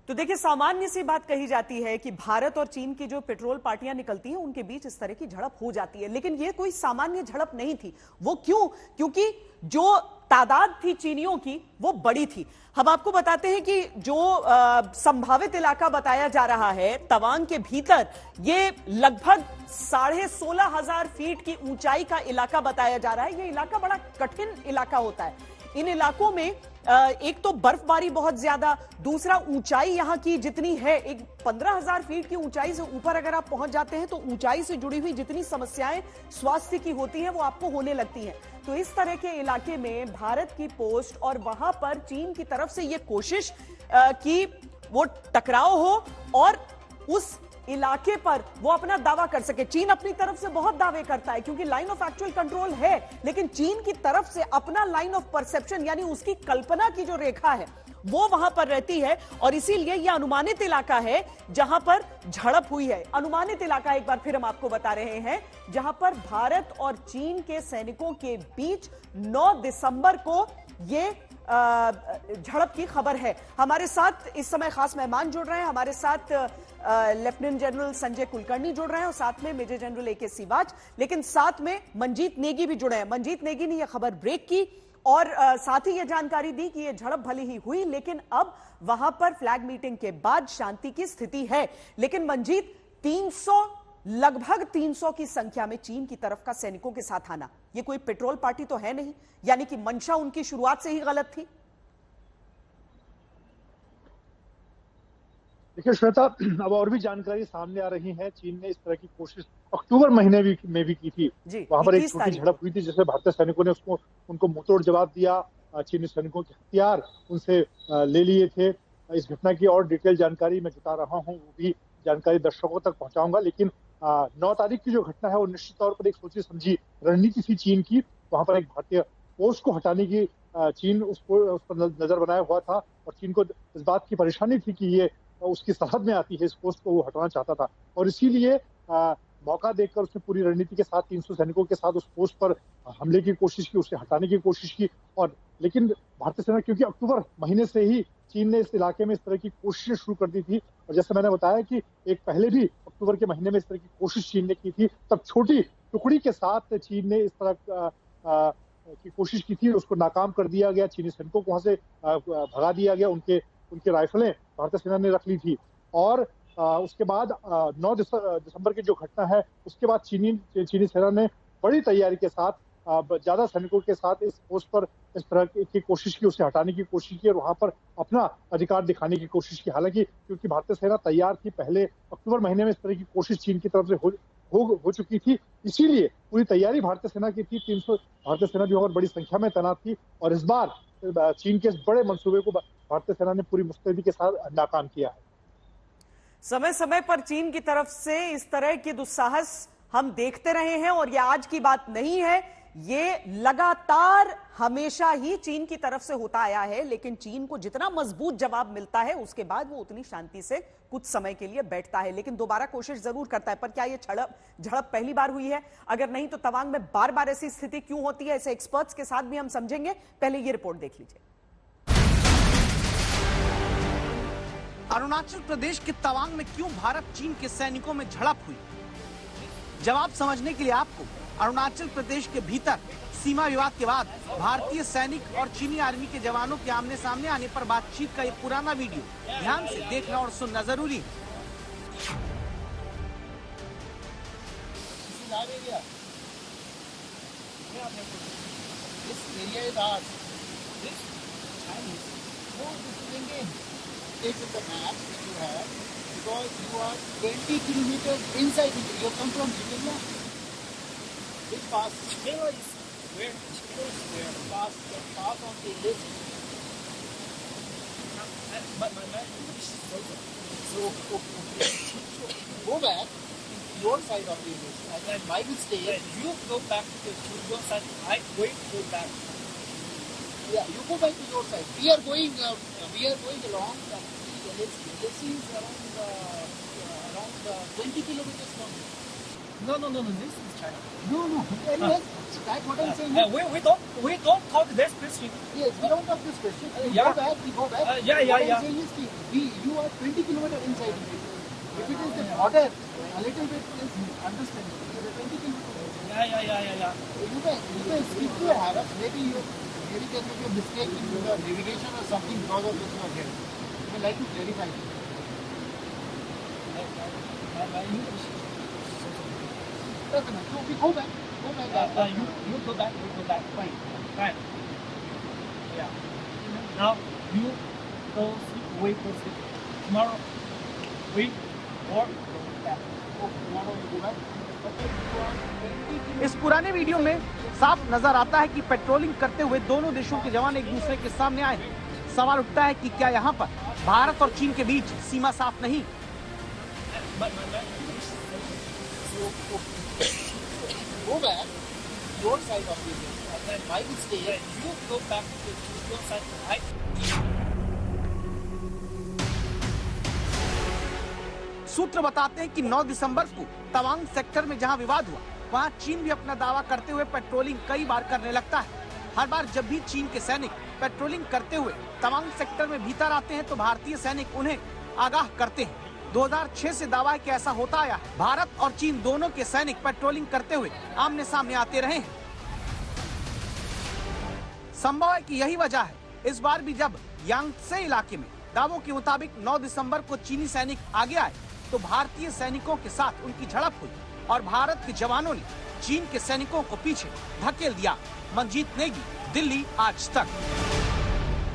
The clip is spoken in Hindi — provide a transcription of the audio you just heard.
तो देखिए, सामान्य सी बात कही जाती है कि भारत और चीन की जो पेट्रोल पार्टियां निकलती हैं उनके बीच इस तरह की झड़प हो जाती है, लेकिन ये कोई सामान्य झड़प नहीं थी। वो क्यों? क्योंकि जो तादाद थी चीनियों की वो बड़ी थी। हम आपको बताते हैं कि जो संभावित इलाका बताया जा रहा है तवांग के भीतर, ये लगभग 16,500 फीट की ऊंचाई का इलाका बताया जा रहा है। ये इलाका बड़ा कठिन इलाका होता है। इन इलाकों में एक तो बर्फबारी बहुत ज्यादा, दूसरा ऊंचाई यहां की जितनी है, एक 15,000 फीट की ऊंचाई से ऊपर अगर आप पहुंच जाते हैं तो ऊंचाई से जुड़ी हुई जितनी समस्याएं स्वास्थ्य की होती हैं वो आपको होने लगती हैं। तो इस तरह के इलाके में भारत की पोस्ट और वहां पर चीन की तरफ से ये कोशिश कि वो टकराव हो और उस इलाके पर वो अपना दावा कर सके। चीन अपनी तरफ से बहुत दावे करता है क्योंकि लाइन ऑफ एक्चुअल कंट्रोल है, लेकिन चीन की तरफ से अपना लाइन ऑफ परसेप्शन यानी उसकी कल्पना की जो रेखा है वो वहां पर रहती है, और इसीलिए यह अनुमानित इलाका है जहां पर झड़प हुई है। अनुमानित इलाका एक बार फिर हम आपको बता रहे हैं जहां पर भारत और चीन के सैनिकों के बीच 9 दिसंबर को ये झड़प की खबर है। हमारे साथ इस समय खास मेहमान जुड़ रहे हैं। हमारे साथ लेफ्टिनेंट जनरल संजय कुलकर्णी जुड़ रहे हैं और साथ में मेजर जनरल ए के सिवाच, लेकिन साथ में मंजीत नेगी भी जुड़े हैं। मंजीत नेगी ने यह खबर ब्रेक की और साथ ही यह जानकारी दी कि यह झड़प भले ही हुई, लेकिन अब वहां पर फ्लैग मीटिंग के बाद शांति की स्थिति है। लेकिन मंजीत, लगभग 300 की संख्या में चीन की तरफ का सैनिकों के साथ आना, यह कोई पेट्रोल पार्टी तो है नहीं, यानी कि मंशा उनकी शुरुआत से ही गलत थी। देखिए श्वेता, अब और भी जानकारी सामने आ रही है। चीन ने इस तरह की कोशिश अक्टूबर महीने में भी की थी। वहां पर एक छोटी झड़प हुई थी जिसमें भारतीय सैनिकों ने उनको मुंहतोड़ जवाब दिया। चीनी सैनिकों के हथियार उनसे ले लिए थे। इस घटना की और डिटेल जानकारी मैं जुटा रहा हूँ, वो भी जानकारी दर्शकों तक पहुंचाऊंगा। लेकिन 9 तारीख की जो घटना है वो निश्चित तौर पर एक सोची समझी रणनीति थी चीन की। वहां पर एक भारतीय पोस्ट को हटाने की चीन उस पर नजर बनाया हुआ था, और चीन को इस बात की परेशानी थी कि ये उसकी सरहद में आती है, इस पोस्ट को वो हटाना चाहता था, और इसीलिए मौका देखकर उसने पूरी रणनीति के साथ 300 सैनिकों के साथ उस पोस्ट पर हमले की कोशिश की, उसे हटाने की कोशिश की। और लेकिन भारतीय सेना, क्योंकि अक्टूबर महीने से ही चीन ने इस इलाके में इस तरह की कोशिशें शुरू कर दी थी, और जैसे मैंने बताया कि एक पहले भी अक्टूबर के महीने में इस तरह की कोशिश चीन ने की थी, तब छोटी टुकड़ी के साथ चीन ने इस तरह की कोशिश की थी, उसको नाकाम कर दिया गया। चीनी सैनिकों को वहां से भगा दिया गया, उनके राइफलें भारतीय सेना ने रख ली थी। और उसके बाद 9 दिसंबर की जो घटना है उसके बाद चीनी सेना ने बड़ी तैयारी के साथ ज्यादा सैनिकों के साथ इस पोस्ट पर इस तरह की कोशिश की, उसे हटाने की कोशिश की और वहां पर अपना अधिकार दिखाने की कोशिश की। हालांकि क्योंकि भारतीय सेना तैयार थी, पहले अक्टूबर महीने में इस तरह की कोशिश चीन की तरफ से हो चुकी थी, इसीलिए पूरी तैयारी भारतीय सेना की थी। 300 भारतीय सेना भी और बड़ी संख्या में तैनात थी, और इस बार चीन के इस बड़े मंसूबे को भारतीय सेना ने पूरी मुस्तैदी के साथ नाकाम किया है। समय समय पर चीन की तरफ से इस तरह के दुस्साहस हम देखते रहे हैं, और यह आज की बात नहीं है, ये लगातार हमेशा ही चीन की तरफ से होता आया है। लेकिन चीन को जितना मजबूत जवाब मिलता है उसके बाद वो उतनी शांति से कुछ समय के लिए बैठता है, लेकिन दोबारा कोशिश जरूर करता है। पर क्या ये झड़प पहली बार हुई है? अगर नहीं तो तवांग में बार बार ऐसी स्थिति क्यों होती है, ऐसे एक्सपर्ट्स के साथ भी हम समझेंगे। पहले ये रिपोर्ट देख लीजिए। अरुणाचल प्रदेश के तवांग में क्यों भारत चीन के सैनिकों में झड़प हुई? जवाब समझने के लिए आपको अरुणाचल प्रदेश के भीतर सीमा विवाद के बाद भारतीय सैनिक और चीनी आर्मी के जवानों के आमने सामने आने पर बातचीत का एक पुराना वीडियो ध्यान से देखना और सुनना जरूरी है। Take the map that you have, because you are 20 kilometers inside India. You come from Chitilla. Which pass? Chitilla is where? Chitilla is where? Pass on the list. But my map is further. So, okay. So, go back to your side of the list. And then I will stay. You go back to your side. I'm going to go back. Yeah, you go back to your side. We are going along. This is around 20 kilometers from here. No. This is China. No. That's what I'm saying. We don't talk this question. Yes, we don't talk this question. We go back. Yeah. What I'm saying is you are 20 kilometers inside it. If it is the border, a little bit is understandable. 20 kilometers. Yeah. You can speak to a Arab. Maybe there may be a mistake in the navigation or something because of this you are getting. I would like to clarify this. So we go back. You go back. Fine. Yeah. Now you go sleep, wait for sleep. Tomorrow, wait or go back. Tomorrow you go back. इस पुराने वीडियो में साफ नजर आता है कि पेट्रोलिंग करते हुए दोनों देशों के जवान एक दूसरे के सामने आए। सवाल उठता है कि क्या यहाँ पर भारत और चीन के बीच सीमा साफ नहीं? Go back your side of the road, and then I will stay. You go back to your side, right? सूत्र बताते हैं कि 9 दिसंबर को तवांग सेक्टर में जहां विवाद हुआ, वहां चीन भी अपना दावा करते हुए पेट्रोलिंग कई बार करने लगता है। हर बार जब भी चीन के सैनिक पेट्रोलिंग करते हुए तवांग सेक्टर में भीतर आते हैं तो भारतीय सैनिक उन्हें आगाह करते हैं। 2006 से दावा है कि ऐसा होता आया है। भारत और चीन दोनों के सैनिक पेट्रोलिंग करते हुए आमने सामने आते रहे हैं। संभव है कि यही वजह है इस बार भी जब यांगत्से इलाके में दावों के मुताबिक 9 दिसंबर को चीनी सैनिक आगे आए तो भारतीय सैनिकों के साथ उनकी झड़प हुई और भारत के जवानों ने चीन के सैनिकों को पीछे धकेल दिया। मंजीत नेगी, दिल्ली आज तक।